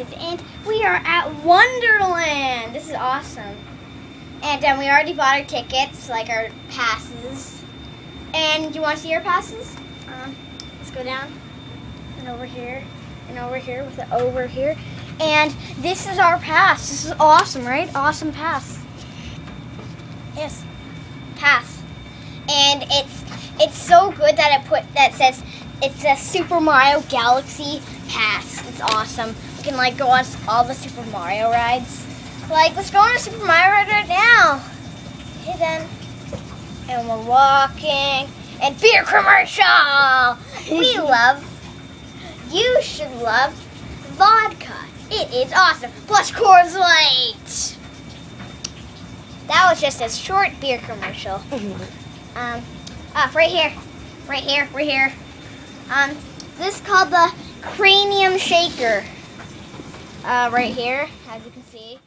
kids, and we are at WonderLand. This is awesome. And we already bought our tickets, like our passes. And you want to see our passes? Let's go down and over here and over here with the over here. And this is our pass. This is awesome, right? Awesome pass. Yes, pass. And it's so good that that says it's a Super Mario Galaxy pass. It's awesome. We can like go on all the Super Mario rides. Like, let's go on a Super Mario ride right now. Okay then. And we're walking. And beer commercial. You should love vodka. It is awesome. Plus Coors Light. That was just a short beer commercial. Right here. This is called the Cranium Shaker. Right here, as you can see.